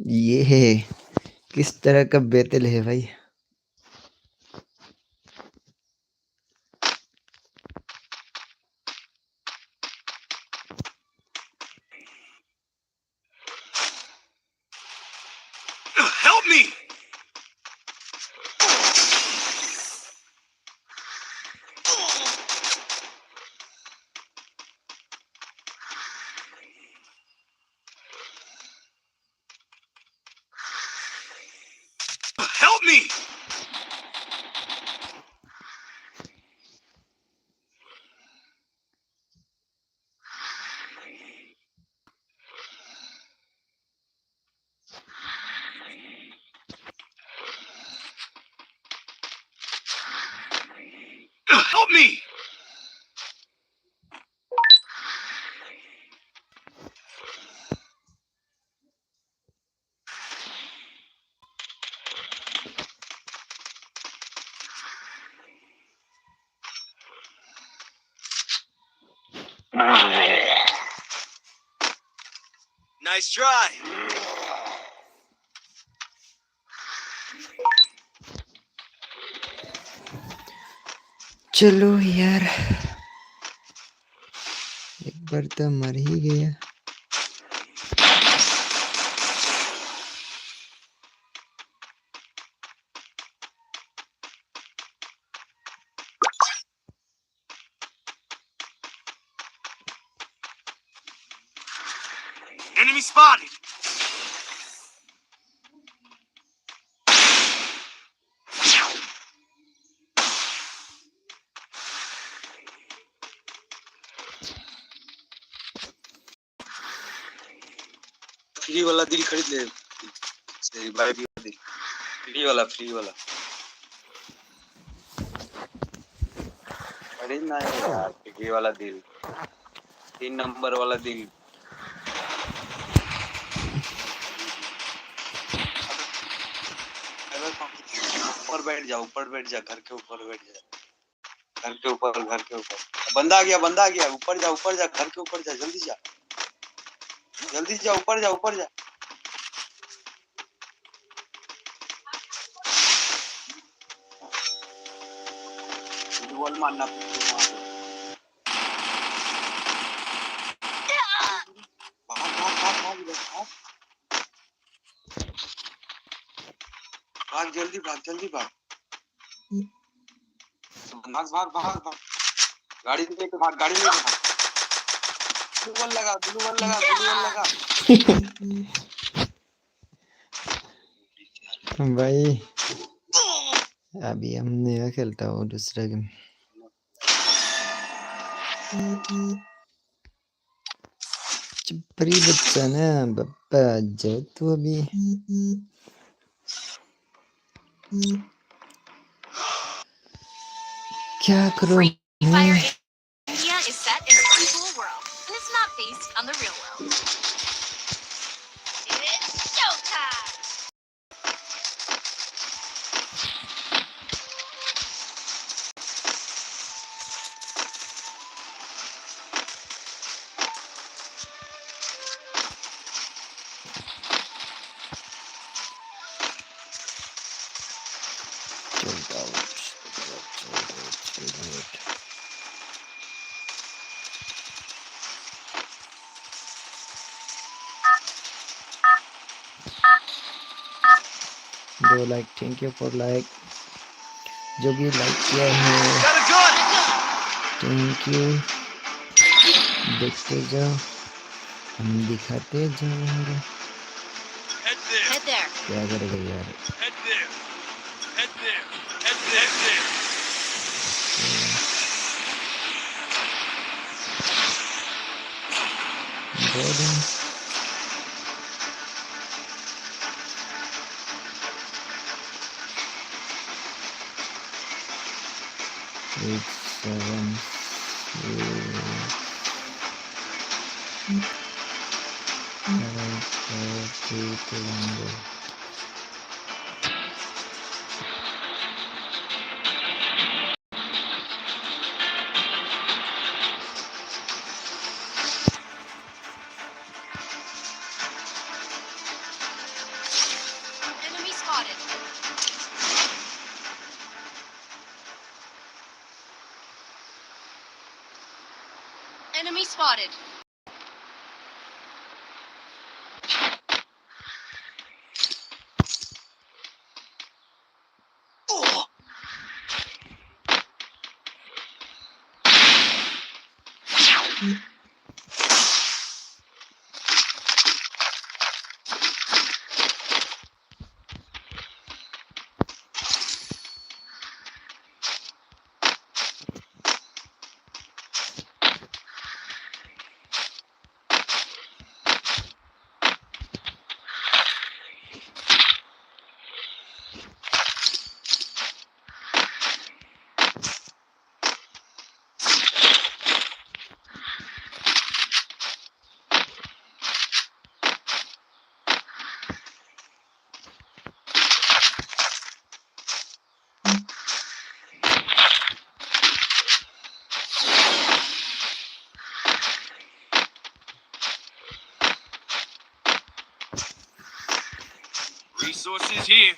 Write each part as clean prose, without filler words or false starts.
ये है किस तरह का बेतल है भाई। Help me! Help me! Help me! Nice try. चलो यार, एक बार तो मर ही गया। Enemy spotted. फ्री वाला दिल खरीद ले। सही भाई भी दिल। फ्री वाला खरीदना है यार, फ्री वाला दिल। 3 नंबर वाला दिल। ऊपर बैठ जा, घर के ऊपर बैठ जा। घर के ऊपर। बंदा आ गया, ऊपर जा, घर के ऊपर जा, जल्दी जा, ऊपर जा। बॉल मारना भाग, जल्दी भाग। भाग। गाड़ी में भाग। ब्लू बॉल लगा। भाई अभी हमने खेलता हूँ दूसरा गेम। चुपरी बच्चा ना बप्पा, जाओ तू अभी। क्या करो मैं? India is set in a virtual world, and it's not based on the real world. It's showtime! दो like, thank you for like. जो भी लाइक किया है थैंक यू। देखते जाओ, हम दिखाते जाएंगे। Head there. क्या करेगा यार? Head there. Gordon. Eight, 7, 4, 3, 2, 1, go. spotted. Oh. Resources here.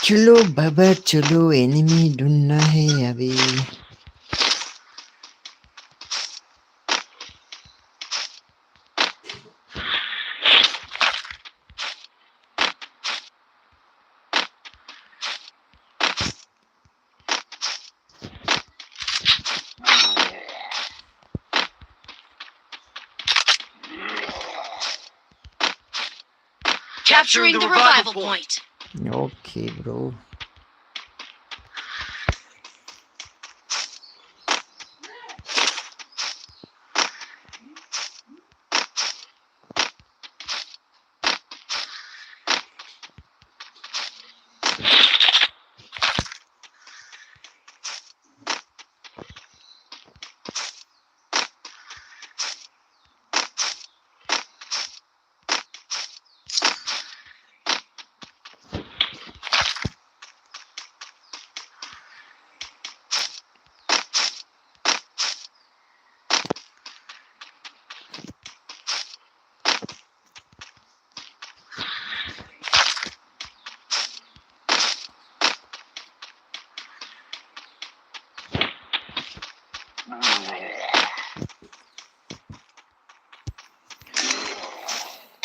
चलो बाबा चलो, एनिमी ढूंढना है अभी। Capturing the revival point. Okay, bro.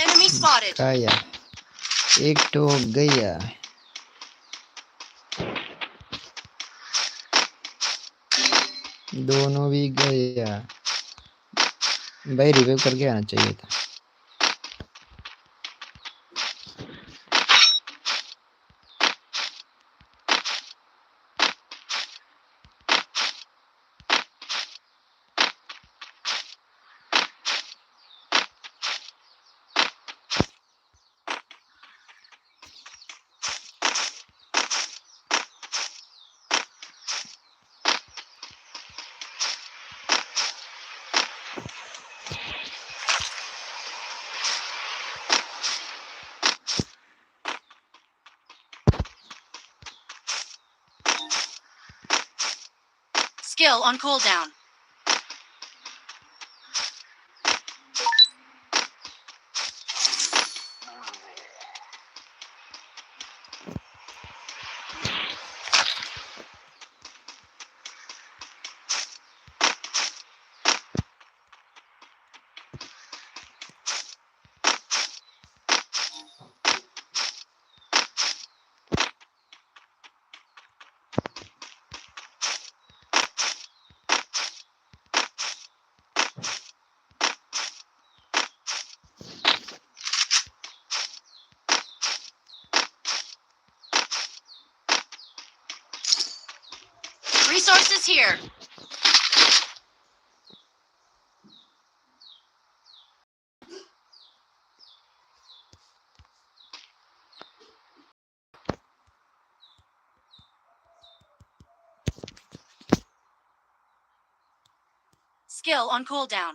Enemy spotted. गया, एक तो गया। दोनों भी गया। भाई रिवाइव करके आना चाहिए था। Skill on cooldown. Resources here. Skill on cooldown.